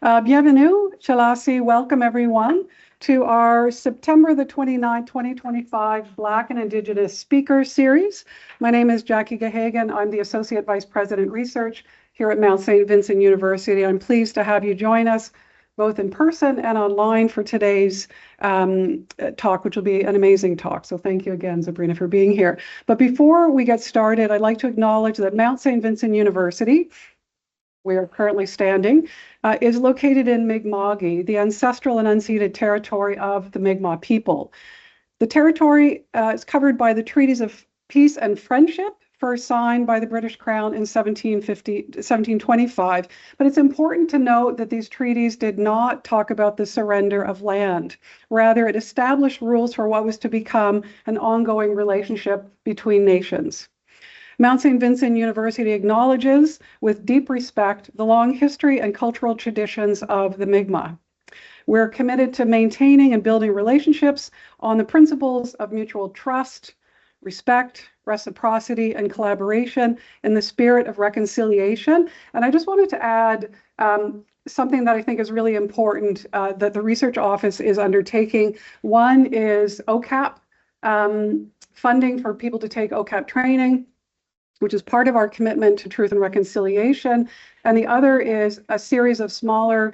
Bienvenue, Chalasi. Welcome everyone to our September the 29th, 2025 Black and Indigenous Speaker Series. My name is Jackie Gahagan. I'm the Associate Vice President Research here at Mount St. Vincent University. I'm pleased to have you join us both in person and online for today's talk, which will be an amazing talk. So thank you again, Zabrina, for being here. But before we get started, I'd like to acknowledge that Mount St. Vincent University, we are currently standing, is located in Mi'kma'ki, the ancestral and unceded territory of the Mi'kmaq people. The territory is covered by the Treaties of Peace and Friendship, first signed by the British Crown in 1725. But it's important to note that these treaties did not talk about the surrender of land. Rather, it established rules for what was to become an ongoing relationship between nations. Mount St. Vincent University acknowledges with deep respect the long history and cultural traditions of the Mi'kmaq. We're committed to maintaining and building relationships on the principles of mutual trust, respect, reciprocity, and collaboration in the spirit of reconciliation. And I just wanted to add something that I think is really important that the research office is undertaking. One is OCAP, funding for people to take OCAP training, which is part of our commitment to truth and reconciliation. And the other is a series of smaller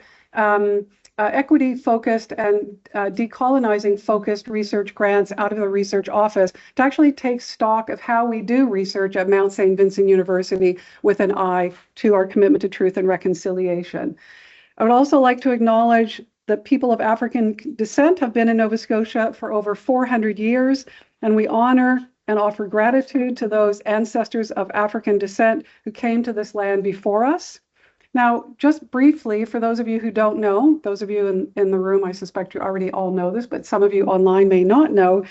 equity-focused and decolonizing-focused research grants out of the research office to actually take stock of how we do research at Mount St. Vincent University with an eye to our commitment to truth and reconciliation. I would also like to acknowledge that people of African descent have been in Nova Scotia for over 400 years, and we honor and offer gratitude to those ancestors of African descent who came to this land before us. Now, just briefly, for those of you who don't know, those of you in the room, I suspect you already all know this, but some of you online may not know,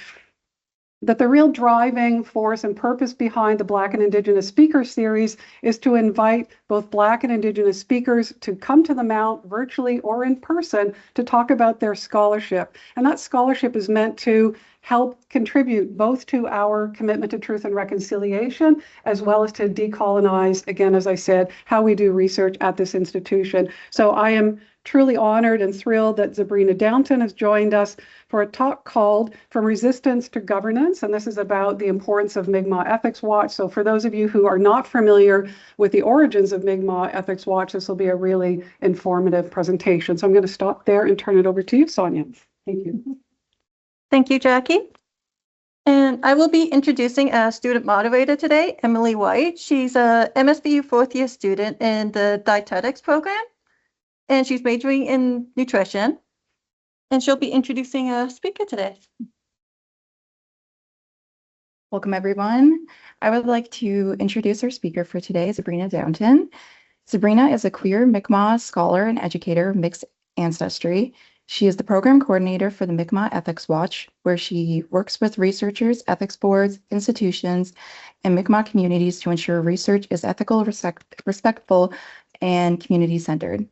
that the real driving force and purpose behind the Black and Indigenous Speaker Series is to invite both Black and Indigenous speakers to come to the Mount virtually or in person to talk about their scholarship. And that scholarship is meant to help contribute both to our commitment to truth and reconciliation, as well as to decolonize, again, as I said, how we do research at this institution. So I am truly honored and thrilled that Zabrina Downton has joined us for a talk called From Resistance to Governance, and this is about the importance of Mi'kmaq Ethics Watch. So for those of you who are not familiar with the origins of Mi'kmaq Ethics Watch, this will be a really informative presentation. So I'm going to stop there and turn it over to you, Sonia. Thank you. Thank you, Jackie. And I will be introducing a student moderator today, Emily White. She's a MSVU fourth year student in the dietetics program, and she's majoring in nutrition. And she'll be introducing a speaker today. Welcome, everyone. I would like to introduce our speaker for today, Zabrina Downton. Zabrina is a queer Mi'kmaq scholar and educator of mixed ancestry. She is the program coordinator for the Mi'kmaq Ethics Watch, where she works with researchers, ethics boards, institutions, and Mi'kmaq communities to ensure research is ethical, respectful, and community-centered.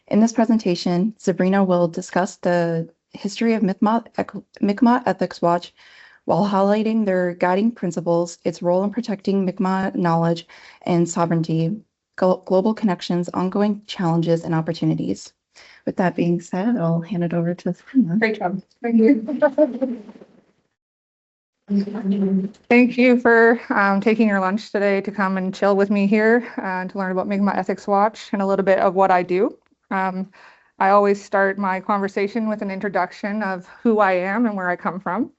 In this presentation, Zabrina will discuss the history of Mi'kmaq Ethics Watch while highlighting their guiding principles, its role in protecting Mi'kmaq knowledge and sovereignty, global connections, ongoing challenges, and opportunities. With that being said, I'll hand it over to Zabrina. Great job. Thank you. Thank you for taking your lunch today to come and chill with me here to learn about Mi'kmaq Ethics Watch and a little bit of what I do. I always start my conversation with an introduction of who I am and where I come from.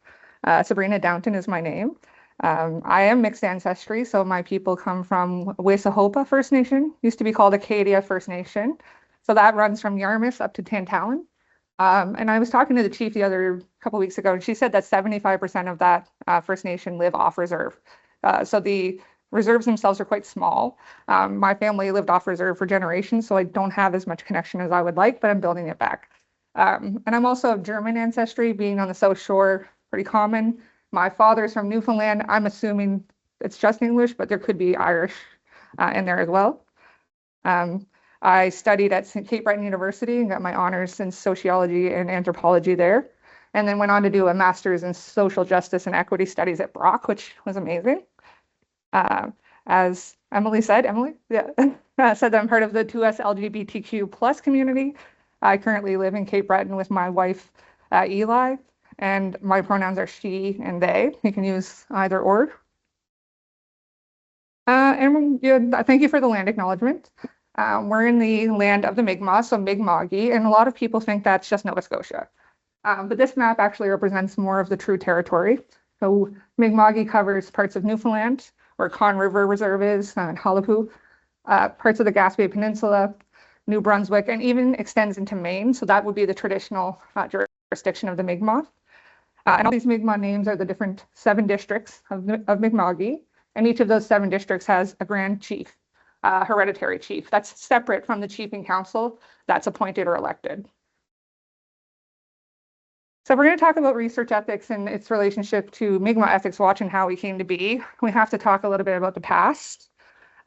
Zabrina Downton is my name. I am mixed ancestry, so my people come from Wasoqopa'q First Nation, used to be called Acadia First Nation. So that runs from Yarmouth up to Tantallon. And I was talking to the chief the other couple of weeks ago, and she said that 75% of that First Nation live off reserve. So the reserves themselves are quite small. My family lived off reserve for generations, so I don't have as much connection as I would like, but I'm building it back. And I'm also of German ancestry, being on the South Shore, pretty common. My father's from Newfoundland. I'm assuming it's just English, but there could be Irish in there as well. I studied at Cape Breton University and got my honors in sociology and anthropology there, and then went on to do a master's in social justice and equity studies at Brock, which was amazing. As Emily, yeah, said that I'm part of the 2S LGBTQ plus community. I currently live in Cape Breton with my wife, Eli, and my pronouns are she and they. You can use either or. Thank you for the land acknowledgement. We're in the land of the Mi'kmaq, so Mi'kma'ki, and a lot of people think that's just Nova Scotia. But this map actually represents more of the true territory. So Mi'kma'ki covers parts of Newfoundland, where Conn River Reserve is, and Halapu, parts of the Gaspé Peninsula, New Brunswick, and even extends into Maine. So that would be the traditional jurisdiction of the Mi'kmaq. And all these Mi'kmaq names are the different 7 districts of Mi'kma'ki. And each of those 7 districts has a grand chief, hereditary chief. That's separate from the chief and council that's appointed or elected. So we're going to talk about research ethics and its relationship to Mi'kmaq Ethics Watch and how we came to be. We have to talk a little bit about the past.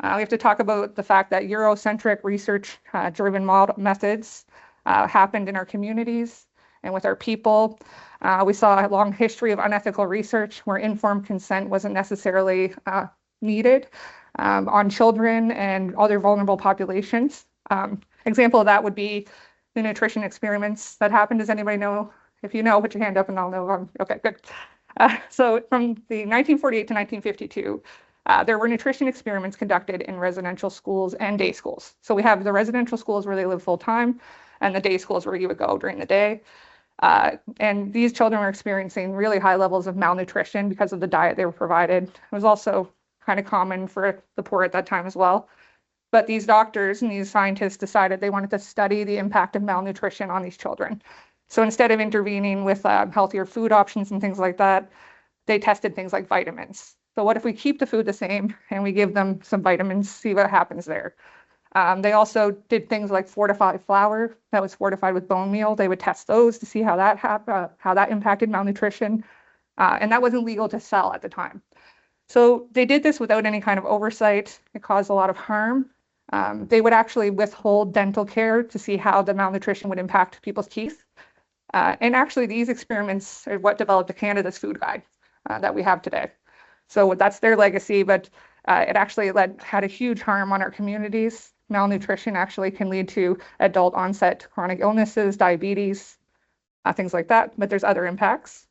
We have to talk about the fact that Eurocentric research-driven methods happened in our communities and with our people. We saw a long history of unethical research where informed consent wasn't necessarily needed on children and other vulnerable populations. Example of that would be the nutrition experiments that happened. Does anybody know? If you know, put your hand up and I'll know. Okay, good. So from the 1948 to 1952, there were nutrition experiments conducted in residential schools and day schools. So we have the residential schools where they live full time and the day schools where you would go during the day. And these children were experiencing really high levels of malnutrition because of the diet they were provided. It was also kind of common for the poor at that time as well. But these doctors and these scientists decided they wanted to study the impact of malnutrition on these children. So instead of intervening with healthier food options and things like that, they tested things like vitamins. So what if we keep the food the same and we give them some vitamins, see what happens there? They also did things like fortified flour that was fortified with bone meal. They would test those to see how that impacted malnutrition. And that wasn't legal to sell at the time. So they did this without any kind of oversight. It caused a lot of harm. They would actually withhold dental care to see how the malnutrition would impact people's teeth. And actually, these experiments are what developed the Canada's Food Guide that we have today. So that's their legacy, but it actually had a huge harm on our communities. Malnutrition actually can lead to adult onset chronic illnesses, diabetes, things like that, but there's other impacts.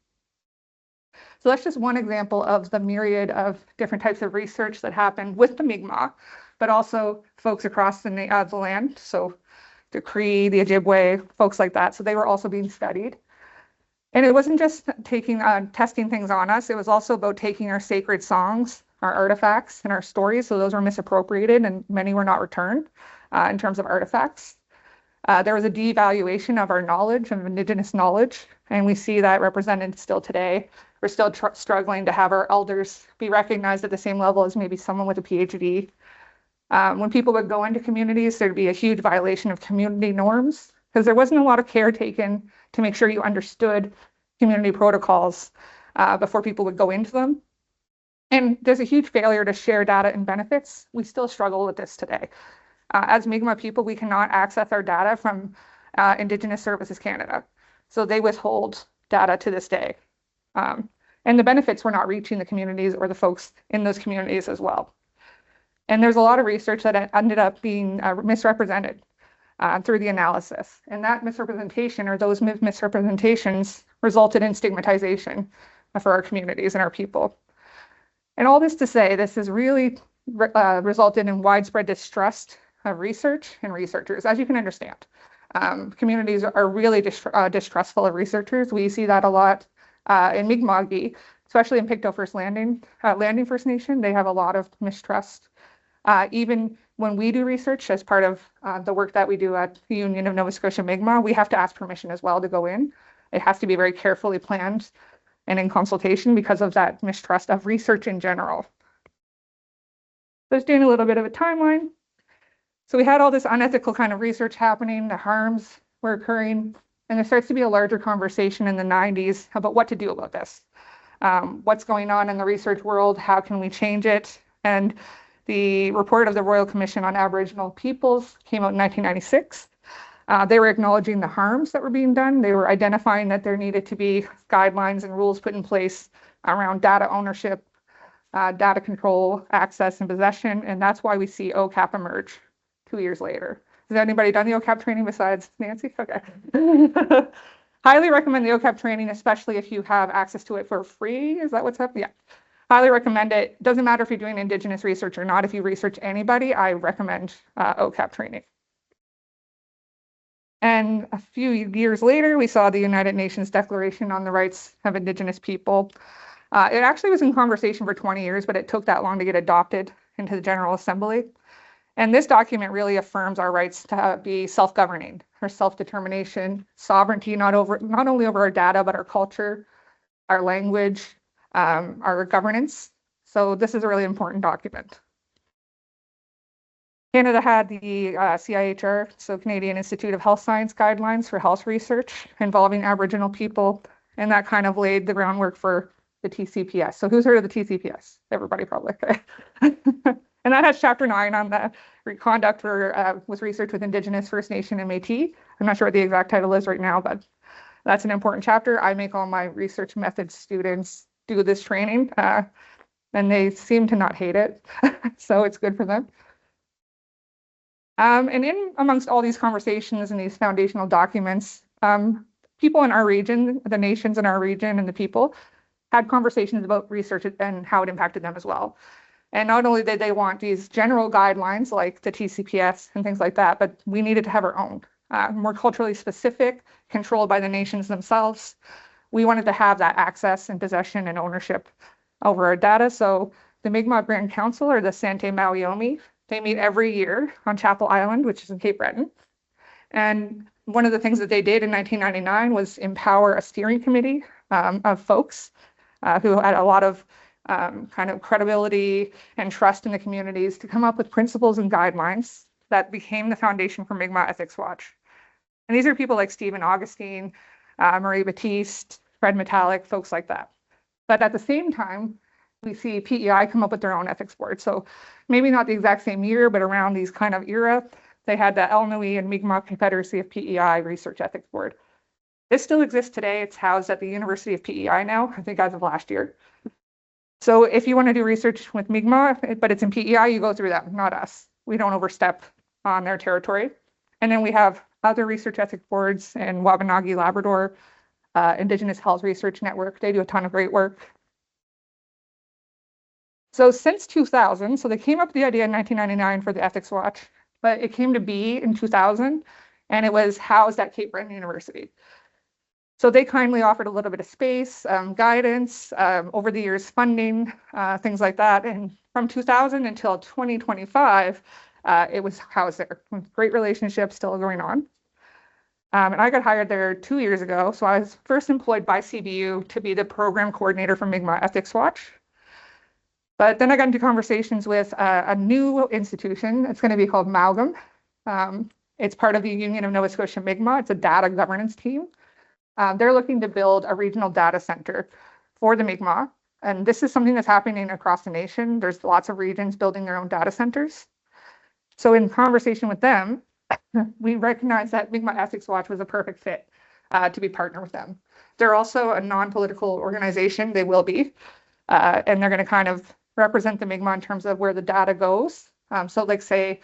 So that's just one example of the myriad of different types of research that happened with the Mi'kmaq, but also folks across the land. So the Cree, the Ojibwe, folks like that. So they were also being studied. And it wasn't just testing things on us. It was also about taking our sacred songs, our artifacts, and our stories. So those were misappropriated and many were not returned in terms of artifacts. There was a devaluation of our knowledge, of Indigenous knowledge. And we see that represented still today. We're still struggling to have our elders be recognized at the same level as maybe someone with a PhD. When people would go into communities, there'd be a huge violation of community norms because there wasn't a lot of care taken to make sure you understood community protocols before people would go into them. And there's a huge failure to share data and benefits. We still struggle with this today. As Mi'kmaq people, we cannot access our data from Indigenous Services Canada. So they withhold data to this day. And the benefits were not reaching the communities or the folks in those communities as well. And there's a lot of research that ended up being misrepresented through the analysis. And that misrepresentation or those misrepresentations resulted in stigmatization for our communities and our people. And all this to say, this has really resulted in widespread distrust of research and researchers, as you can understand. Communities are really distrustful of researchers. We see that a lot in Mi'kma'ki, especially in Pictou First Landing First Nation. They have a lot of mistrust. Even when we do research as part of the work that we do at the Union of Nova Scotia Mi'kmaq, we have to ask permission as well to go in. It has to be very carefully planned and in consultation because of that mistrust of research in general. So just doing a little bit of a timeline. So we had all this unethical kind of research happening, the harms were occurring, and there starts to be a larger conversation in the 90s about what to do about this. What's going on in the research world, how can we change it? And the report of the Royal Commission on Aboriginal Peoples came out in 1996. They were acknowledging the harms that were being done. They were identifying that there needed to be guidelines and rules put in place around data ownership, data control, access, and possession, and that's why we see OCAP emerge 2 years later. Has anybody done the OCAP training besides Nancy? Okay. Highly recommend the OCAP training, especially if you have access to it for free. Is that what's up? Yeah. Highly recommend it. Doesn't matter if you're doing Indigenous research or not. If you research anybody, I recommend OCAP training. And a few years later, we saw the United Nations Declaration on the Rights of Indigenous People. It actually was in conversation for 20 years, but it took that long to get adopted into the General Assembly. And this document really affirms our rights to be self-governing, or self-determination, sovereignty, not only over our data, but our culture, our language, our governance. So this is a really important document. Canada had the CIHR, so Canadian Institute of Health Science guidelines for health research involving Aboriginal people, and that kind of laid the groundwork for the TCPS. So who's heard of the TCPS? Everybody probably. Okay. And that has Chapter 9 on the conduct for with research with Indigenous, First Nation, and Métis. I'm not sure what the exact title is right now, but that's an important chapter. I make all my research methods students do this training, and they seem to not hate it, so it's good for them. And in amongst all these conversations and these foundational documents, people in our region, the nations in our region and the people had conversations about research and how it impacted them as well. And not only did they want these general guidelines like the TCPS and things like that, but we needed to have our own, more culturally specific, controlled by the nations themselves. We wanted to have that access and possession and ownership over our data. So the Mi'kmaq Grand Council, or the Sante Maui, they meet every year on Chapel Island, which is in Cape Breton. And one of the things that they did in 1999 was empower a steering committee of folks who had a lot of kind of credibility and trust in the communities to come up with principles and guidelines that became the foundation for Mi'kmaq Ethics Watch. And these are people like Stephen Augustine, Marie Batiste, Fred Metallic, folks like that. But at the same time, we see PEI come up with their own ethics board. So maybe not the exact same year, but around these kind of era, they had the Elnui and Mi'kmaq Confederacy of PEI Research Ethics Board. This still exists today. It's housed at the University of PEI now, I think as of last year. So if you want to do research with Mi'kmaq, but it's in PEI, you go through them, not us. We don't overstep on their territory. And then we have other research ethics boards in Wabanagi, Labrador, Indigenous Health Research Network. They do a ton of great work. So since 2000, so they came up with the idea in 1999 for the Ethics Watch, but it came to be in 2000, and it was housed at Cape Breton University. So they kindly offered a little bit of space, guidance, over the years funding, things like that. And from 2000 until 2025, it was housed there with great relationships still going on. And I got hired there 2 years ago. So I was first employed by CBU to be the program coordinator for Mi'kmaq Ethics Watch. But then I got into conversations with a new institution. It's going to be called Amalgam. It's part of the Union of Nova Scotia Mi'kmaq. It's a data governance team. They're looking to build a regional data center for the Mi'kmaq. And this is something that's happening across the nation. There's lots of regions building their own data centers. So in conversation with them, we recognized that Mi'kmaq Ethics Watch was a perfect fit to be partnered with them. They're also a non-political organization. They will be. And they're going to kind of represent the Mi'kmaq in terms of where the data goes. So like say,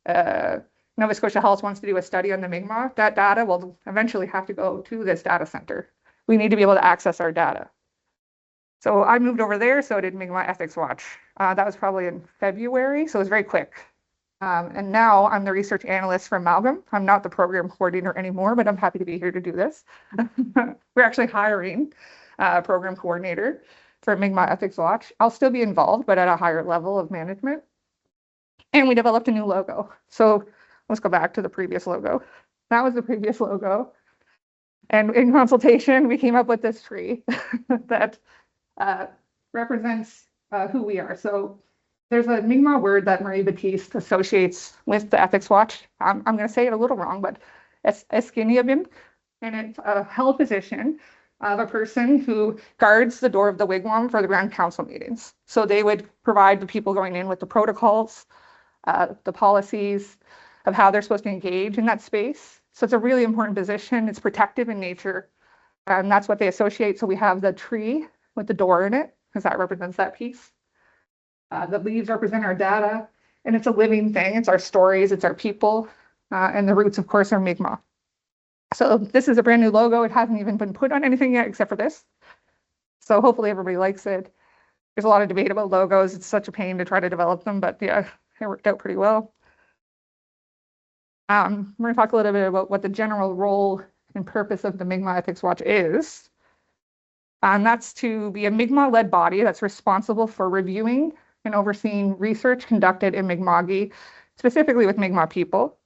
Nova Scotia Health wants to do a study on the Mi'kmaq, that data will eventually have to go to this data center. We need to be able to access our data. So I moved over there, so did Mi'kmaq Ethics Watch. That was probably in February, so it was very quick. And now I'm the research analyst for Amalgam. I'm not the program coordinator anymore, but I'm happy to be here to do this. We're actually hiring a program coordinator for Mi'kmaq Ethics Watch. I'll still be involved, but at a higher level of management. And we developed a new logo. So let's go back to the previous logo. That was the previous logo. And in consultation, we came up with this tree that represents who we are. So there's a Mi'kmaq word that Marie Batiste associates with the Ethics Watch. I'm going to say it a little wrong, but it's Eskiniabin, and it's a held position of a person who guards the door of the wigwam for the Grand Council meetings. So they would provide the people going in with the protocols, the policies of how they're supposed to engage in that space. So it's a really important position. It's protective in nature, and that's what they associate. So we have the tree with the door in it, because that represents that piece. The leaves represent our data, and it's a living thing. It's our stories, it's our people, and the roots, of course, are Mi'kmaq. So this is a brand new logo. It hasn't even been put on anything yet except for this. So hopefully everybody likes it. There's a lot of debate about logos. It's such a pain to try to develop them, but yeah, it worked out pretty well. We're going to talk a little bit about what the general role and purpose of the Mi'kmaq Ethics Watch is. And that's to be a Mi'kmaq-led body that's responsible for reviewing and overseeing research conducted in Mi'kma'ki, specifically with Mi'kmaq people.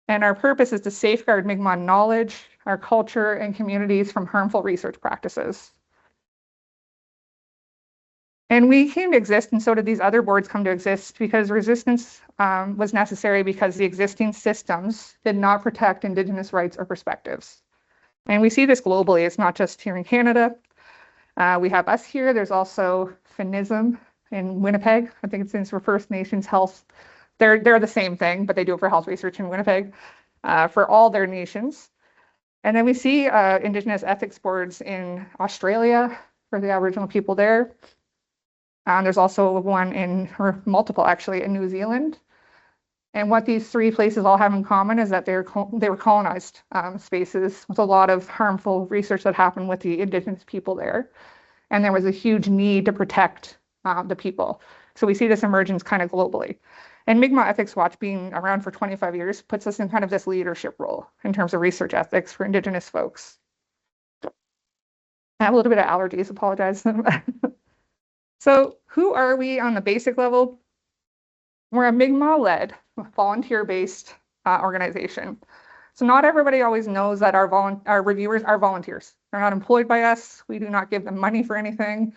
And our purpose is to safeguard Mi'kmaq knowledge, our culture, and communities from harmful research practices. And we came to exist, and so did these other boards come to exist, because resistance was necessary because the existing systems did not protect Indigenous rights or perspectives. And we see this globally. It's not just here in Canada. We have us here. There's also Finism in Winnipeg. I think it stands for First Nations Health. They're the same thing, but they do it for health research in Winnipeg for all their nations. And then we see Indigenous ethics boards in Australia for the Aboriginal people there. There's also one or multiple actually, in New Zealand. And what these three places all have in common is that they were colonized spaces with a lot of harmful research that happened with the Indigenous people there. And there was a huge need to protect the people. So we see this emergence kind of globally. And Mi'kmaq Ethics Watch, being around for 25 years, puts us in kind of this leadership role in terms of research ethics for Indigenous folks. I have a little bit of allergies, apologize. So who are we on the basic level? We're a Mi'kmaq-led, volunteer-based organization. So not everybody always knows that our reviewers are volunteers. They're not employed by us. We do not give them money for anything.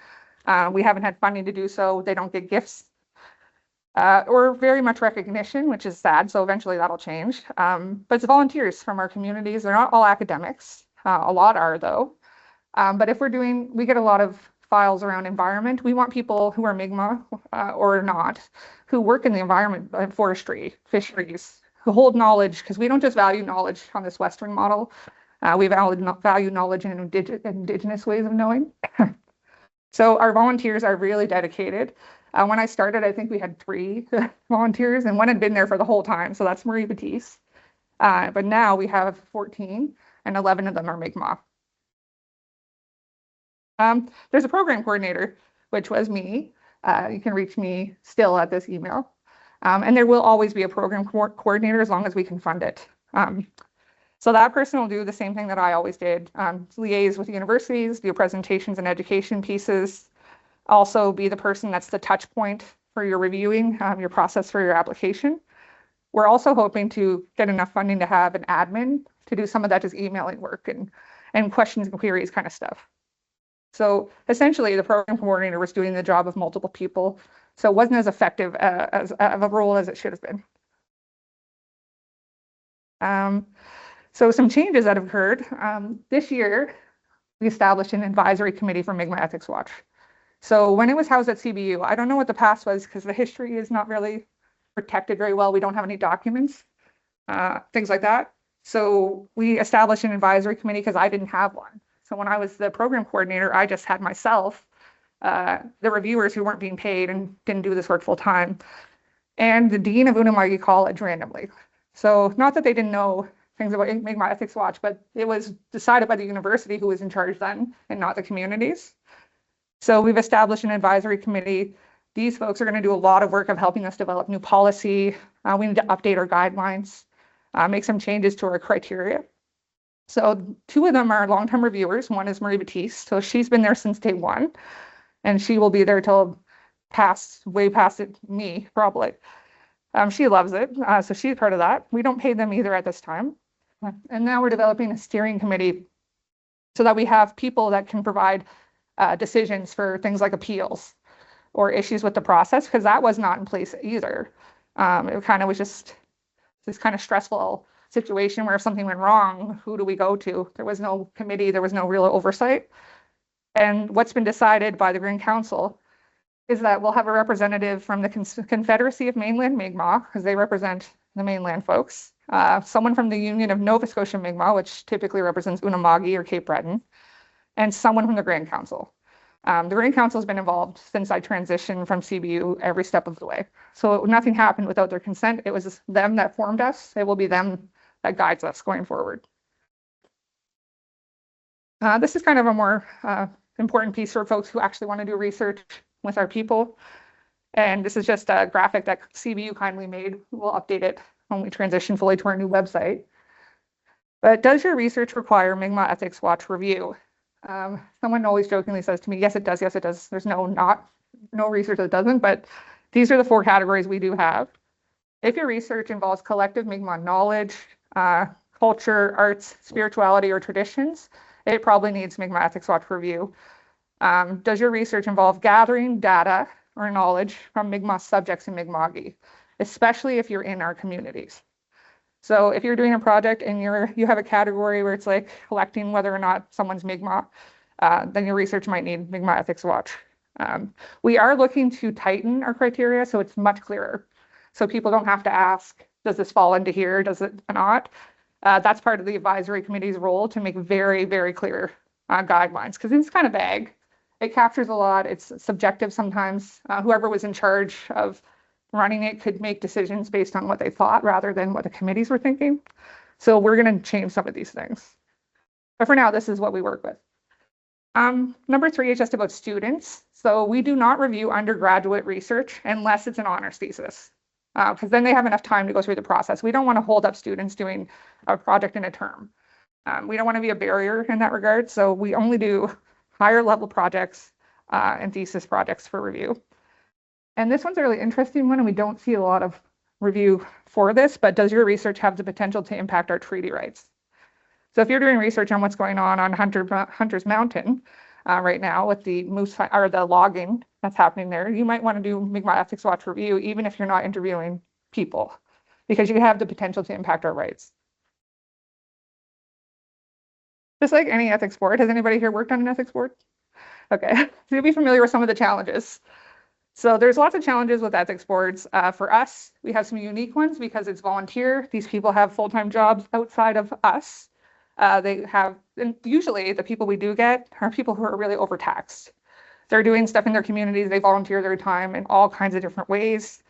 We haven't had funding to do so. They don't get gifts or very much recognition, which is sad. So eventually that'll change. But it's volunteers from our communities. They're not all academics. A lot are though. But if we get a lot of files around environment. We want people who are Mi'kmaq or not, who work in the environment, forestry, fisheries, who hold knowledge, because we don't just value knowledge on this Western model. We value knowledge in Indigenous ways of knowing. So our volunteers are really dedicated. When I started, I think we had 3 volunteers, and one had been there for the whole time. So that's Marie Batiste. But now we have 14, and 11 of them are Mi'kmaq. There's a program coordinator, which was me. You can reach me still at this email. And there will always be a program coordinator as long as we can fund it. So that person will do the same thing that I always did, liaise with universities, do presentations and education pieces, also be the person that's the touch point for your reviewing, your process for your application. We're also hoping to get enough funding to have an admin to do some of that just emailing work and questions and queries kind of stuff. So essentially, the program coordinator was doing the job of multiple people, so it wasn't as effective as of a role as it should have been. So some changes that have occurred. This year, we established an advisory committee for Mi'kmaq Ethics Watch. So when it was housed at CBU, I don't know what the past was because the history is not really protected very well. We don't have any documents, things like that. So we established an advisory committee because I didn't have one. So when I was the program coordinator, I just had myself, the reviewers who weren't being paid and didn't do this work full time, and the dean of Unama'ki College randomly. So not that they didn't know things about Mi'kmaq Ethics Watch, but it was decided by the university who was in charge then and not the communities. So we've established an advisory committee. These folks are going to do a lot of work of helping us develop new policy. We need to update our guidelines, make some changes to our criteria. So 2 of them are long-term reviewers. One is Marie Batiste. So she's been there since day 1, and she will be there till way past me, probably. She loves it, so she's part of that. We don't pay them either at this time. And now we're developing a steering committee so that we have people that can provide decisions for things like appeals or issues with the process, because that was not in place either. It kind of was just this kind of stressful situation where if something went wrong, who do we go to? There was no committee, there was no real oversight. And what's been decided by the Grand Council is that we'll have a representative from the Confederacy of Mainland Mi'kmaq, because they represent the mainland folks, someone from the Union of Nova Scotia Mi'kmaq, which typically represents Unama'ki or Cape Breton, and someone from the Grand Council. The Ring Council has been involved since I transitioned from CBU every step of the way. So nothing happened without their consent. It was them that formed us. It will be them that guides us going forward. This is kind of a more important piece for folks who actually want to do research with our people. And this is just a graphic that CBU kindly made. We'll update it when we transition fully to our new website. But does your research require Mi'kmaq Ethics Watch review? Someone always jokingly says to me, yes, it does. Yes, it does. There's no research that doesn't, but these are the 4 categories we do have. If your research involves collective Mi'kmaq knowledge, culture, arts, spirituality, or traditions, it probably needs Mi'kmaq Ethics Watch review. Does your research involve gathering data or knowledge from Mi'kmaq subjects in Mi'kma'ki, especially if you're in our communities? So if you're doing a project and you have a category where it's like collecting whether or not someone's Mi'kmaq, then your research might need Mi'kmaq Ethics Watch. We are looking to tighten our criteria so it's much clearer. So people don't have to ask, does this fall into here, does it not? That's part of the advisory committee's role to make very, very clear guidelines, because it's kind of vague. It captures a lot, it's subjective sometimes. Whoever was in charge of running it could make decisions based on what they thought rather than what the committees were thinking. So we're going to change some of these things. But for now, this is what we work with. Number 3 is just about students. So we do not review undergraduate research unless it's an honors thesis, because then they have enough time to go through the process. We don't want to hold up students doing a project in a term. We don't want to be a barrier in that regard. So we only do higher level projects and thesis projects for review. And this one's a really interesting one, and we don't see a lot of review for this, but does your research have the potential to impact our treaty rights? So if you're doing research on what's going on Hunter's Mountain right now with the moose or the logging that's happening there, you might want to do Mi'kmaq Ethics Watch review, even if you're not interviewing people, because you have the potential to impact our rights. Just like any ethics board, has anybody here worked on an ethics board? Okay, so you'll be familiar with some of the challenges. So there's lots of challenges with ethics boards. For us, we have some unique ones because it's volunteer. These people have full-time jobs outside of us. They have, and usually the people we do get are people who are really overtaxed. They're doing stuff in their communities. They volunteer their time in all kinds of different ways.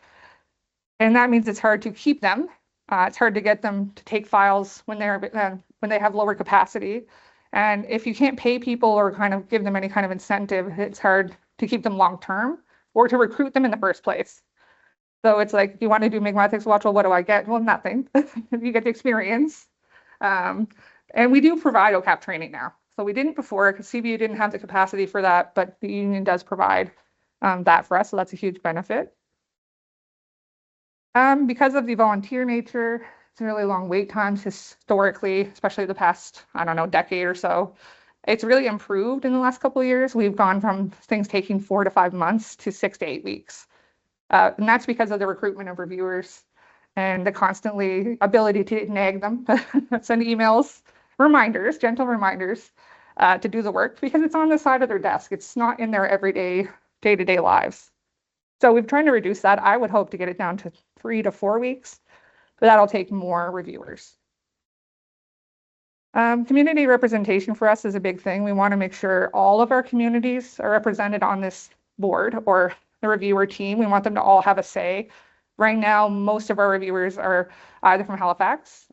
And that means it's hard to keep them. It's hard to get them to take files when they have lower capacity. And if you can't pay people or kind of give them any kind of incentive, it's hard to keep them long-term or to recruit them in the first place. So it's like, if you want to do Mi'kmaq Ethics Watch, well, what do I get? Well, nothing. You get the experience. And we do provide OCAP training now. So we didn't before because CBU didn't have the capacity for that, but the union does provide that for us. So that's a huge benefit. Because of the volunteer nature, it's really long wait times historically, especially the past, I don't know, decade or so. It's really improved in the last couple of years. We've gone from things taking 4 to 5 months to 6 to 8 weeks. And that's because of the recruitment of reviewers and the constantly ability to nag them, send emails, reminders, gentle reminders to do the work because it's on the side of their desk. It's not in their everyday, day-to-day lives. So we've tried to reduce that. I would hope to get it down to 3 to 4 weeks, but that'll take more reviewers. Community representation for us is a big thing. We want to make sure all of our communities are represented on this board or the reviewer team. We want them to all have a say. Right now, most of our reviewers are either from Halifax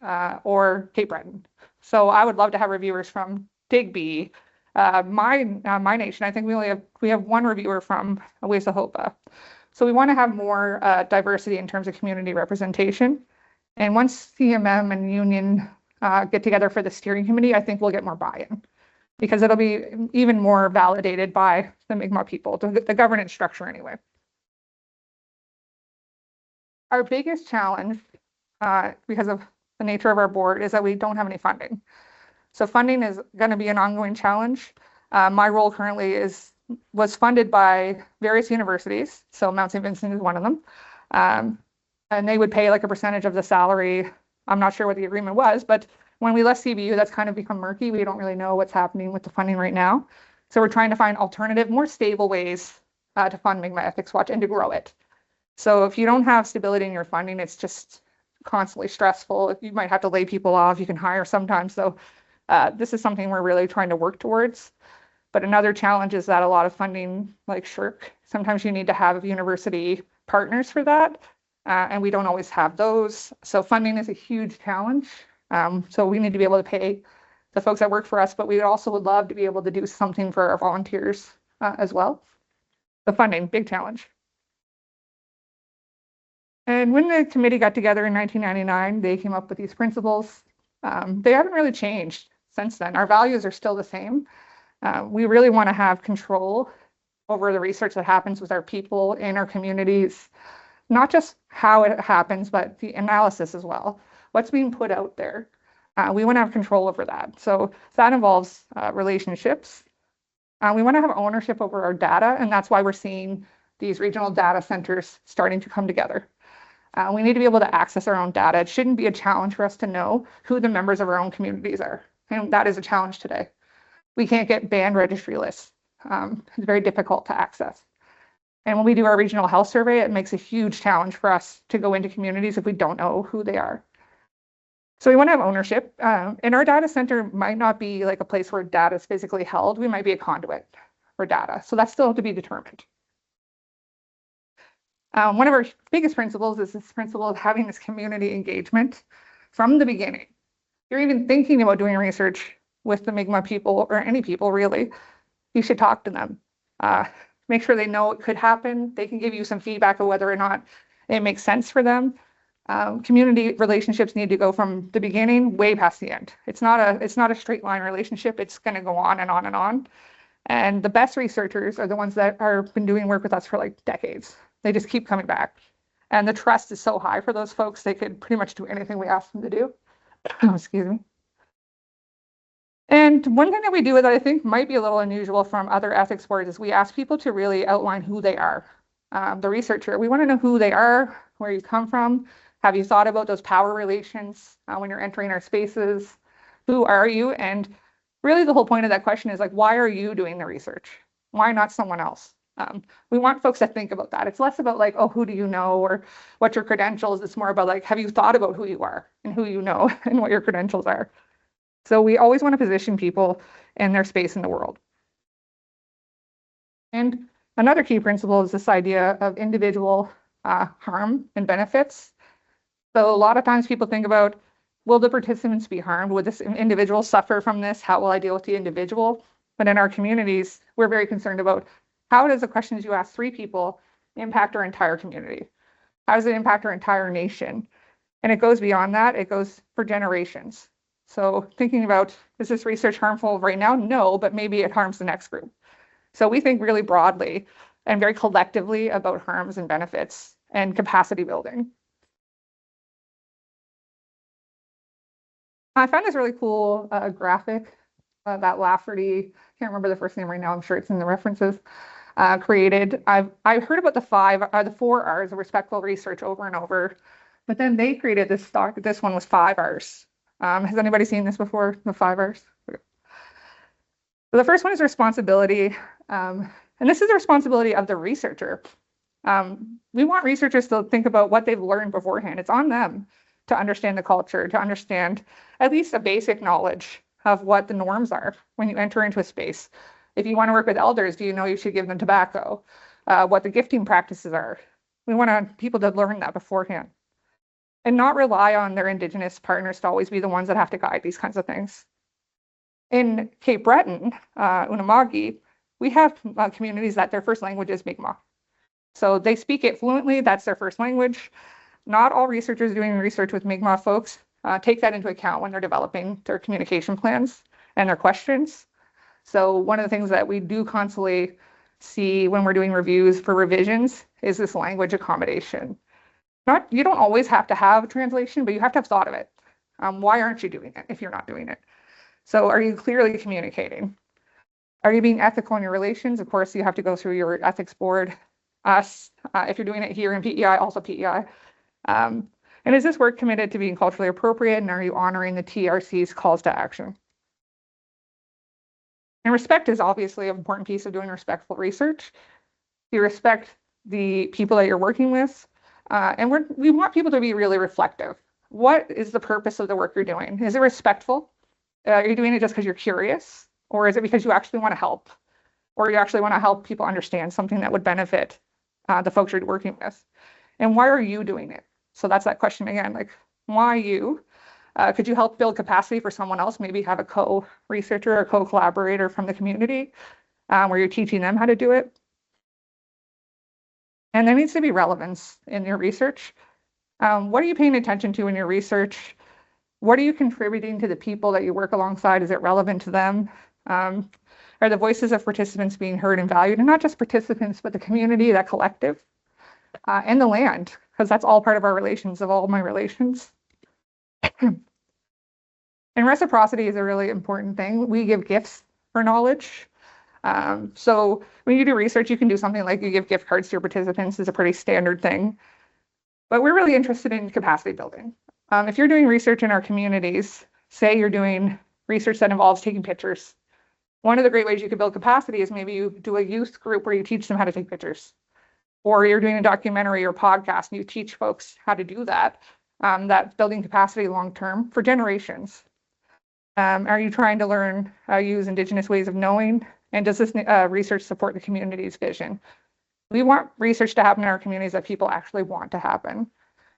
or Cape Breton. So I would love to have reviewers from Digby, my nation. I think we have one reviewer from Wasoqopa'q. So we want to have more diversity in terms of community representation. And once CMM and union get together for the steering committee, I think we'll get more buy-in because it'll be even more validated by the Mi'kmaq people, the governance structure anyway. Our biggest challenge, because of the nature of our board, is that we don't have any funding. So funding is going to be an ongoing challenge. My role currently was funded by various universities. So Mount St. Vincent is one of them. And they would pay like a percentage of the salary. I'm not sure what the agreement was, but when we left CBU, that's kind of become murky. We don't really know what's happening with the funding right now. So we're trying to find alternative, more stable ways to fund Mi'kmaq Ethics Watch and to grow it. So if you don't have stability in your funding, it's just constantly stressful. You might have to lay people off. You can hire sometimes. So this is something we're really trying to work towards. But another challenge is that a lot of funding, like SSHRC, sometimes you need to have university partners for that, and we don't always have those. So funding is a huge challenge. So we need to be able to pay the folks that work for us, but we also would love to be able to do something for our volunteers as well. The funding, big challenge. And when the committee got together in 1999, they came up with these principles. They haven't really changed since then. Our values are still the same. We really want to have control over the research that happens with our people in our communities, not just how it happens, but the analysis as well. What's being put out there? We want to have control over that. So that involves relationships. We want to have ownership over our data, and that's why we're seeing these regional data centers starting to come together. We need to be able to access our own data. It shouldn't be a challenge for us to know who the members of our own communities are. And that is a challenge today. We can't get band registry lists. It's very difficult to access. And when we do our regional health survey, it makes a huge challenge for us to go into communities if we don't know who they are. So we want to have ownership. And our data center might not be like a place where data is physically held. We might be a conduit for data. So that's still to be determined. One of our biggest principles is this principle of having this community engagement from the beginning. If you're even thinking about doing research with the Mi'kmaq people, or any people really, you should talk to them. Make sure they know it could happen. They can give you some feedback of whether or not it makes sense for them. Community relationships need to go from the beginning way past the end. It's not a straight line relationship. It's going to go on and on and on. And the best researchers are the ones that have been doing work with us for like decades. They just keep coming back. And the trust is so high for those folks, they could pretty much do anything we ask them to do. Excuse me. And one thing that we do that I think might be a little unusual from other ethics boards is we ask people to really outline who they are. The researcher, we want to know who they are, where you come from. Have you thought about those power relations when you're entering our spaces? Who are you? And really the whole point of that question is like, why are you doing the research? Why not someone else? We want folks to think about that. It's less about like, oh, who do you know or what's your credentials? It's more about like, have you thought about who you are and who you know and what your credentials are? So we always want to position people in their space in the world. And another key principle is this idea of individual harm and benefits. So a lot of times people think about, will the participants be harmed? Would this individual suffer from this? How will I deal with the individual? But in our communities, we're very concerned about how does the questions you ask 3 people impact our entire community? How does it impact our entire nation? And it goes beyond that. It goes for generations. So thinking about, is this research harmful right now? No, but maybe it harms the next group. So we think really broadly and very collectively about harms and benefits and capacity building. I found this really cool graphic that Lafferty, can't remember the first name right now, I'm sure it's in the references, created. I've heard about the 4 R's of respectful research over and over, but then they created this stock. This one was 5 R's. Has anybody seen this before, the 5 R's? Okay. So the first one is responsibility, and this is the responsibility of the researcher. We want researchers to think about what they've learned beforehand. It's on them to understand the culture, to understand at least a basic knowledge of what the norms are when you enter into a space. If you want to work with elders, do you know you should give them tobacco? What the gifting practices are. We want people to learn that beforehand and not rely on their Indigenous partners to always be the ones that have to guide these kinds of things. In Cape Breton, Unama'ki, we have communities that their first language is Mi'kmaq. So they speak it fluently, that's their first language. Not all researchers doing research with Mi'kmaq folks take that into account when they're developing their communication plans and their questions. So one of the things that we do constantly see when we're doing reviews for revisions is this language accommodation. You don't always have to have a translation, but you have to have thought of it. Why aren't you doing it if you're not doing it? So are you clearly communicating? Are you being ethical in your relations? Of course, you have to go through your ethics board. Us, if you're doing it here in PEI, also PEI. And is this work committed to being culturally appropriate, and are you honoring the TRC's calls to action? And respect is obviously an important piece of doing respectful research. You respect the people that you're working with, and we want people to be really reflective. What is the purpose of the work you're doing? Is it respectful? Are you doing it just because you're curious, or is it because you actually want to help? or you actually want to help people understand something that would benefit the folks you're working with. And why are you doing it? So that's that question again, like, why you? Could you help build capacity for someone else? Maybe have a co-researcher or co-collaborator from the community where you're teaching them how to do it. And there needs to be relevance in your research. What are you paying attention to in your research? What are you contributing to the people that you work alongside? Is it relevant to them? Are the voices of participants being heard and valued? And not just participants, but the community, that collective, and the land, because that's all part of our relations, of all my relations. And reciprocity is a really important thing. We give gifts for knowledge. So when you do research, you can do something like you give gift cards to your participants. Is a pretty standard thing. But we're really interested in capacity building. If you're doing research in our communities, say you're doing research that involves taking pictures, one of the great ways you could build capacity is maybe you do a youth group where you teach them how to take pictures. Or you're doing a documentary or podcast and you teach folks how to do that. That's building capacity long-term for generations. Are you trying to learn use Indigenous ways of knowing? And does this research support the community's vision? We want research to happen in our communities that people actually want to happen.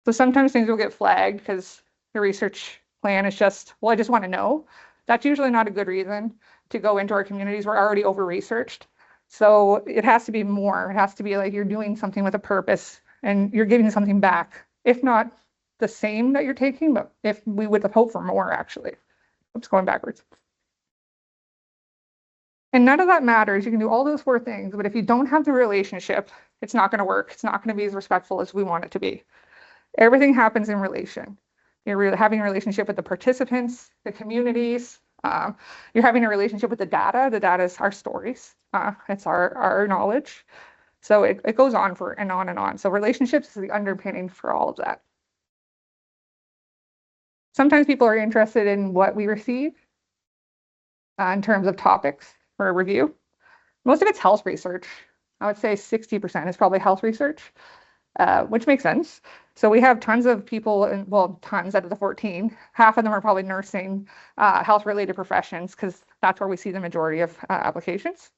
So sometimes things will get flagged because the research plan is just, well, I just want to know. That's usually not a good reason to go into our communities. We're already over-researched. So it has to be more. It has to be like you're doing something with a purpose and you're giving something back. If not the same that you're taking, but if we would hope for more, actually. Oops, going backwards. And none of that matters. You can do all those 4 things, but if you don't have the relationship, it's not going to work. It's not going to be as respectful as we want it to be. Everything happens in relation. You're having a relationship with the participants, the communities. You're having a relationship with the data. The data is our stories. It's our knowledge. So it goes on and on and on. So relationships is the underpinning for all of that. Sometimes people are interested in what we receive in terms of topics for a review. Most of it's health research. I would say 60% is probably health research, which makes sense. So we have tons of people, well, tons out of the 14. Half of them are probably nursing, health-related professions, because that's where we see the majority of applications.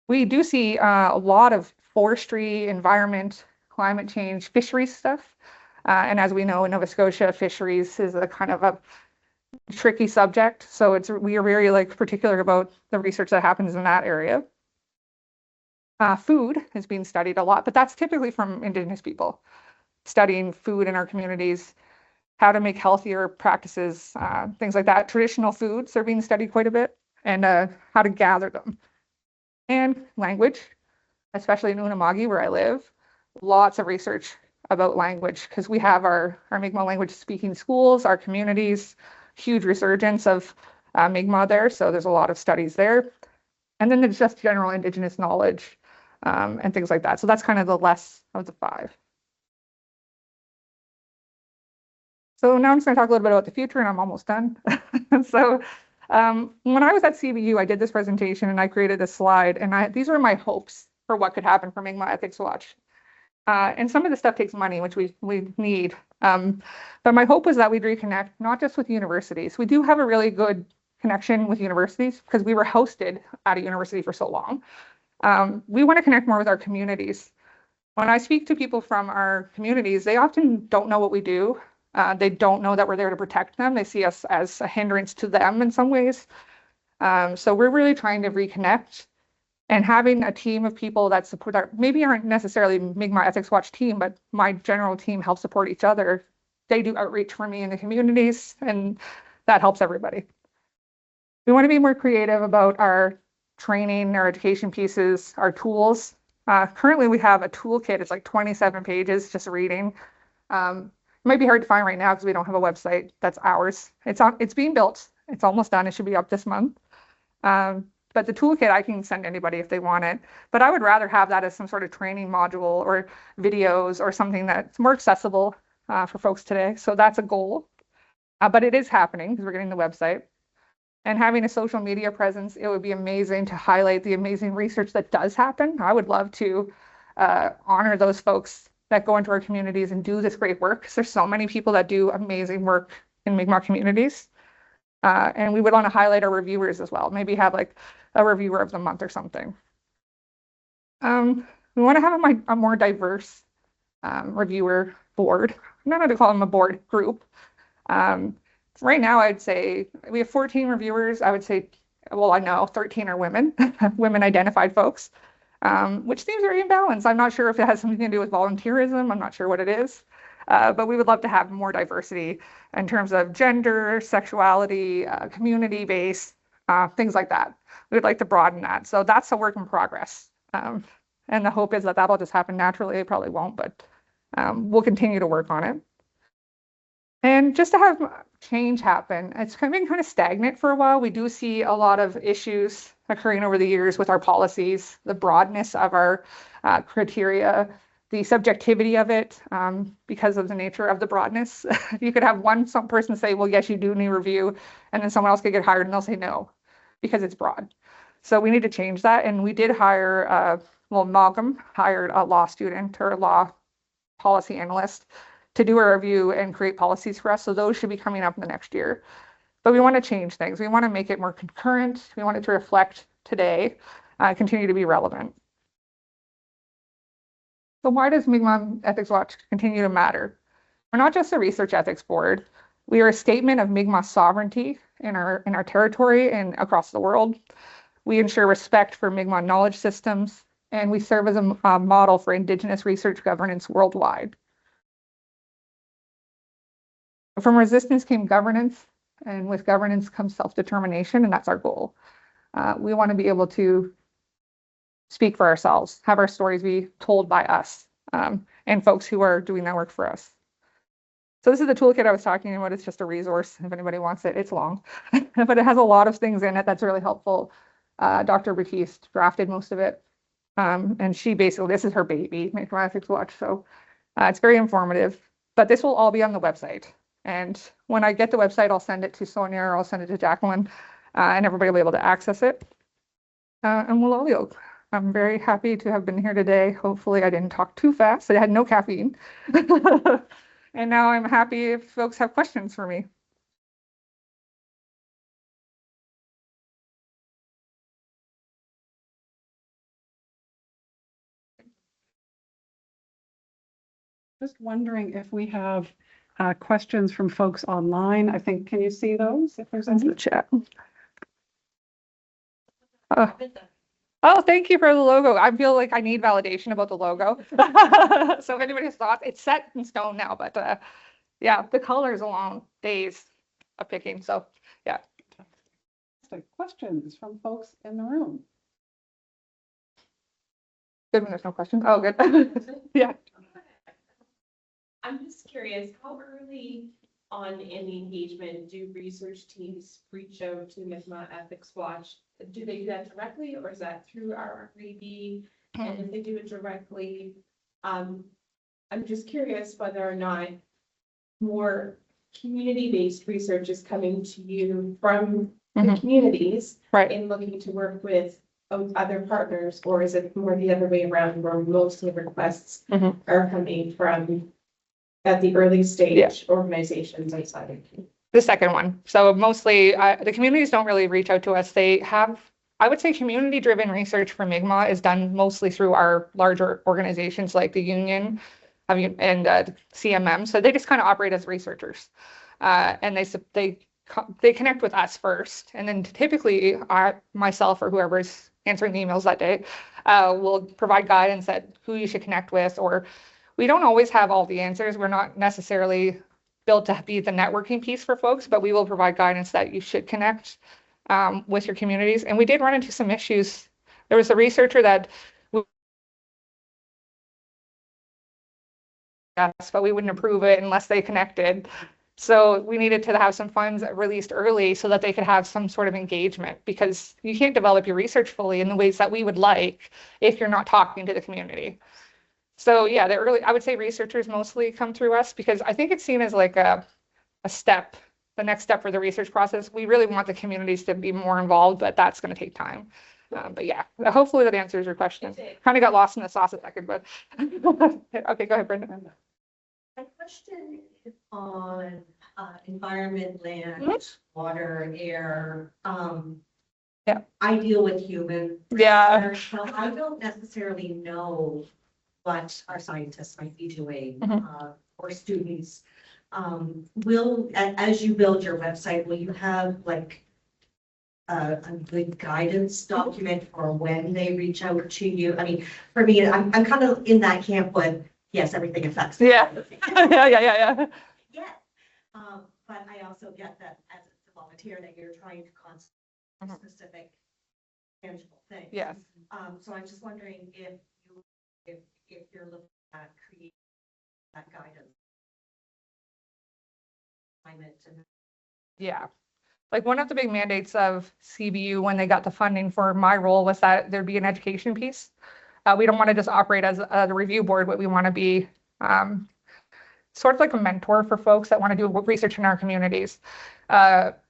We do see a lot of forestry, environment, climate change, fisheries stuff. And as we know, in Nova Scotia, fisheries is a kind of a tricky subject. So we are very particular about the research that happens in that area. Food is being studied a lot, but that's typically from Indigenous people, studying food in our communities, how to make healthier practices, things like that. Traditional foods are being studied quite a bit, and how to gather them. And language, especially in Unama'ki, where I live, lots of research about language, because we have our Mi'kmaq language speaking schools, our communities, huge resurgence of Mi'kmaq there, so there's a lot of studies there. And then there's just general Indigenous knowledge and things like that. So that's kind of the less of the 5. So now I'm just going to talk a little bit about the future, and I'm almost done. So when I was at CBU, I did this presentation and I created this slide, and these were my hopes for what could happen for Mi'kmaq Ethics Watch. And some of the stuff takes money, which we need. But my hope was that we'd reconnect, not just with universities. We do have a really good connection with universities because we were hosted at a university for so long. We want to connect more with our communities. When I speak to people from our communities, they often don't know what we do. They don't know that we're there to protect them. They see us as a hindrance to them in some ways. So we're really trying to reconnect, and having a team of people that support that maybe aren't necessarily Mi'kmaq Ethics Watch team, but my general team helps support each other. They do outreach for me in the communities, and that helps everybody. We want to be more creative about our training, our education pieces, our tools. Currently, we have a toolkit. It's like 27 pages, just reading. It might be hard to find right now because we don't have a website. That's ours. It's being built. It's almost done. It should be up this month. But the toolkit, I can send anybody if they want it. But I would rather have that as some sort of training module or videos or something that's more accessible for folks today. So that's a goal. But it is happening because we're getting the website. And having a social media presence, it would be amazing to highlight the amazing research that does happen. I would love to honor those folks that go into our communities and do this great work, because there's so many people that do amazing work in Mi'kmaq communities. And we would want to highlight our reviewers as well, maybe have like a reviewer of the month or something. We want to have a more diverse reviewer board. I don't know how to call them a board group. Right now, I'd say we have 14 reviewers. I would say, well, I know 13 are women, women identified folks, which seems very imbalanced. I'm not sure if it has something to do with volunteerism. I'm not sure what it is. But we would love to have more diversity in terms of gender, sexuality, community base, things like that. We'd like to broaden that. So that's a work in progress. And the hope is that that'll just happen naturally. It probably won't, but we'll continue to work on it. And just to have change happen, it's been kind of stagnant for a while. We do see a lot of issues occurring over the years with our policies, the broadness of our criteria, the subjectivity of it, because of the nature of the broadness. You could have some person say, well, yes, you do need review, and then someone else could get hired and they'll say no, because it's broad. So we need to change that. And we did hire, Malcolm hired a law student or a law policy analyst to do a review and create policies for us. So those should be coming up in the next year. But we want to change things. We want to make it more concurrent. We want it to reflect today, continue to be relevant. So why does Mi'kmaq Ethics Watch continue to matter? We're not just a research ethics board. We are a statement of Mi'kmaq sovereignty in our territory and across the world. We ensure respect for Mi'kmaq knowledge systems, and we serve as a model for Indigenous research governance worldwide. From resistance came governance, and with governance comes self-determination, and that's our goal. We want to be able to speak for ourselves, have our stories be told by us, and folks who are doing that work for us. So this is the toolkit I was talking about. It's just a resource. If anybody wants it, it's long, but it has a lot of things in it that's really helpful. Dr. Batiste drafted most of it. And she basically, this is her baby, Mi'kmaq Ethics Watch. So it's very informative, but this will all be on the website. And when I get the website, I'll send it to Sonia or I'll send it to Jacqueline, and everybody will be able to access it. And we'll all be okay. I'm very happy to have been here today. Hopefully I didn't talk too fast. I had no caffeine. And now I'm happy if folks have questions for me. Just wondering if we have questions from folks online. I think, can you see those? If there's any chat. Oh, thank you for the logo. I feel like I need validation about the logo. So if anybody has thoughts, it's set in stone now, but yeah, the colors alone, days of picking. So yeah. Questions from folks in the room? Good when there's no questions. Oh, good. Yeah. I'm just curious, how early on in the engagement do research teams reach out to Mi'kmaq Ethics Watch? Do they do that directly, or is that through our REB? And if they do it directly, I'm just curious whether or not more community-based research is coming to you from the communities, right, in looking to work with other partners, or is it more the other way around, where most of the requests are coming from at the early stage organizations outside of the second one? So mostly the communities don't really reach out to us. They have, I would say, community-driven research for Mi'kmaq is done mostly through our larger organizations like the union and CMM. So they just kind of operate as researchers, and they connect with us first, and then typically myself or whoever is answering the emails that day will provide guidance at who you should connect with. Or we don't always have all the answers. We're not necessarily built to be the networking piece for folks, but we will provide guidance that you should connect with your communities. And we did run into some issues. There was a researcher that but we wouldn't approve it unless they connected. So we needed to have some funds released early so that they could have some sort of engagement, because you can't develop your research fully in the ways that we would like if you're not talking to the community. So yeah, I would say researchers mostly come through us, because I think it's seen as like a step, the next step for the research process. We really want the communities to be more involved, but that's going to take time. But yeah, hopefully that answers your question. Kind of got lost in the sauce a second, but okay, go ahead, Brenda. My question on environment, land, Mhm. water, air. Yeah. I deal with human. Yeah. research, so I don't necessarily know what our scientists might be doing, Mhm. or students. As you build your website, will you have like a good guidance document for when they reach out to you? I mean, for me, I'm kind of in that camp, but yes, everything affects. Yeah. Yeah. Yeah. But I also get that as a volunteer that you're trying to concentrate specific tangible things. Yes. So I'm just wondering if you're looking at creating that guidance. Yeah. Like one of the big mandates of CBU when they got the funding for my role was that there'd be an education piece. We don't want to just operate as a review board, but we want to be sort of like a mentor for folks that want to do research in our communities.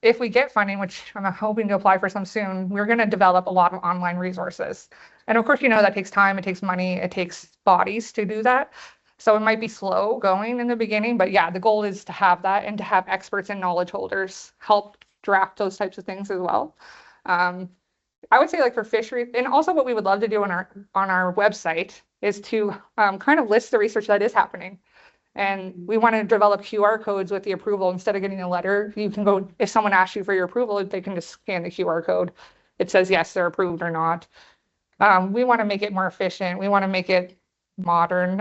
If we get funding, which I'm hoping to apply for some soon, we're going to develop a lot of online resources. And of course, you know, that takes time, it takes money, it takes bodies to do that. So it might be slow going in the beginning, but yeah, the goal is to have that and to have experts and knowledge holders help draft those types of things as well. I would say like for fisheries, and also what we would love to do on our website is to kind of list the research that is happening. And we want to develop QR codes with the approval. Instead of getting a letter, you can go, if someone asks you for your approval, they can just scan the QR code. It says, yes, they're approved or not. We want to make it more efficient. We want to make it modern.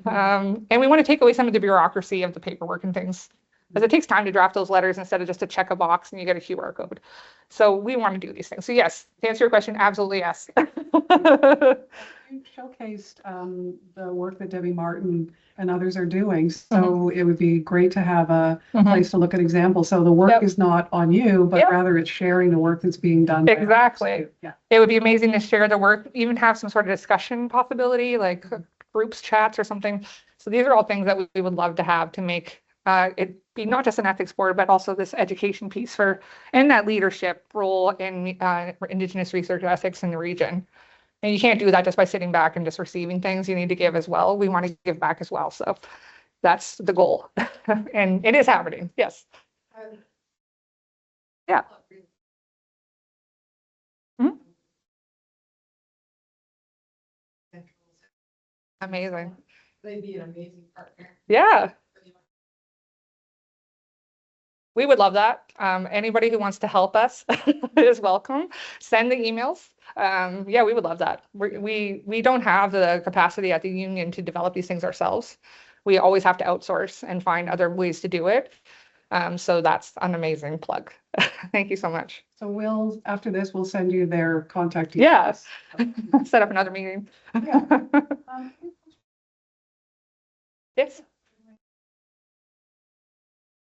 And we want to take away some of the bureaucracy of the paperwork and things. Because it takes time to draft those letters instead of just to check a box and you get a QR code. So we want to do these things. So yes, to answer your question, absolutely yes. You showcased the work that Debbie Martin and others are doing. So it would be great to have a place to look at examples. So the work is not on you, but rather it's sharing the work that's being done. Exactly. Yeah. It would be amazing to share the work, even have some sort of discussion possibility, like groups chats or something. So these are all things that we would love to have to make it be not just an ethics board, but also this education piece and that leadership role in Indigenous research ethics in the region. And you can't do that just by sitting back and just receiving things. You need to give as well. We want to give back as well. So that's the goal. And it is happening. Yes. Yeah. Mhm. Amazing. They'd be an amazing partner. Yeah. We would love that. Anybody who wants to help us is welcome. Send the emails. Yeah, we would love that. We don't have the capacity at the union to develop these things ourselves. We always have to outsource and find other ways to do it. So that's an amazing plug. Thank you so much. So after this, we'll send you their contact details. Yes. Set up another meeting. Yeah. Yes.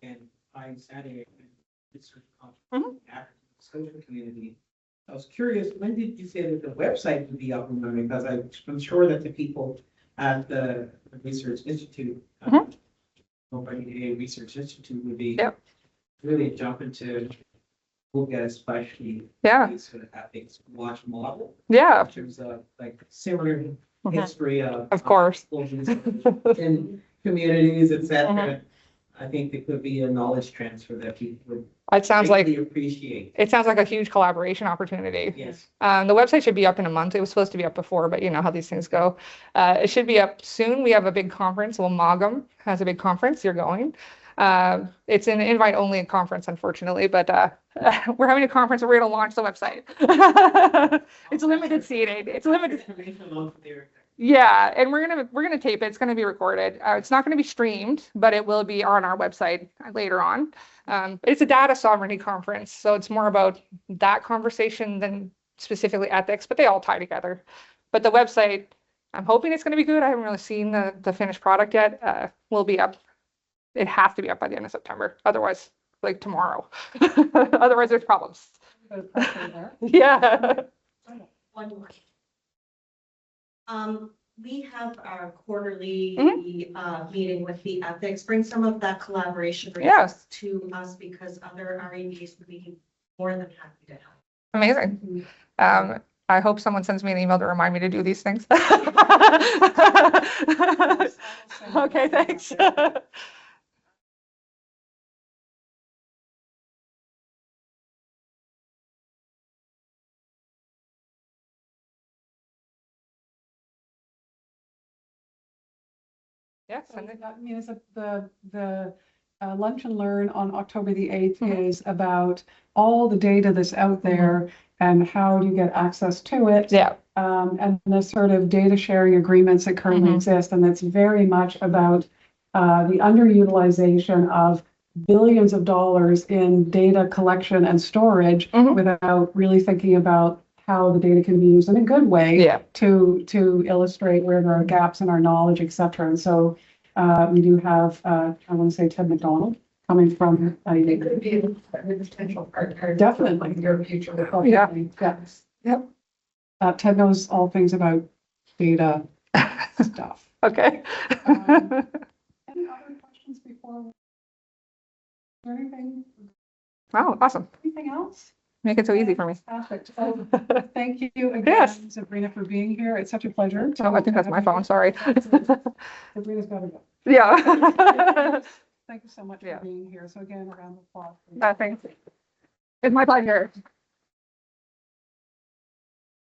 And I sat in research Mhm. African social community. I was curious, when did you say that the website would be up and running? Because I'm sure that the people at the Research Institute, Research Institute would be really jumping to look at especially sort of ethics watch model. Yeah. In terms of like similar history of course. in communities, etc. I think there could be a knowledge transfer that people would appreciate. It sounds like a huge collaboration opportunity. Yes. The website should be up in a month. It was supposed to be up before, but you know how these things go. It should be up soon. We have a big conference. Well, Mogam has a big conference. You're going. It's an invite-only conference, unfortunately, but we're having a conference where we're going to launch the website. It's limited seating. It's limited. Yeah, and we're gonna tape it. It's gonna be recorded. It's not gonna be streamed, but it will be on our website later on. It's a data sovereignty conference, so it's more about that conversation than specifically ethics, but they all tie together. But the website, I'm hoping it's gonna be good. I haven't really seen the finished product yet. Will be up. It has to be up by the end of September. Otherwise, like tomorrow. Otherwise, there's problems. Yeah. One more. We have our quarterly meeting with the ethics. Bring some of that collaboration to us because other REBs would be more than happy to help. Amazing. I hope someone sends me an email to remind me to do these things. Okay, thanks. Yes. So that means that the Lunch and Learn on October the 8th is about all the data that's out there and how do you get access to it. Yeah. And the sort of data sharing agreements that currently exist. And that's very much about the underutilization of billions of dollars in data collection and storage without really thinking about how the data can be used in a good way to illustrate where there are gaps in our knowledge, et cetera. And so we do have, I want to say Ted McDonald coming from. It could be a potential partner. Definitely. Your future. Yeah. Yes. Yep. Ted knows all things about data stuff. Okay. Any other questions before? Anything? Wow, awesome. Anything else? Make it so easy for me. Perfect. Thank you again, Yes. Zabrina, for being here. It's such a pleasure. Oh, I think that's my phone. Sorry. Zabrina's got to go. Yeah. Thank you so much for being here. So again, around the clock. Thanks. It's my pleasure.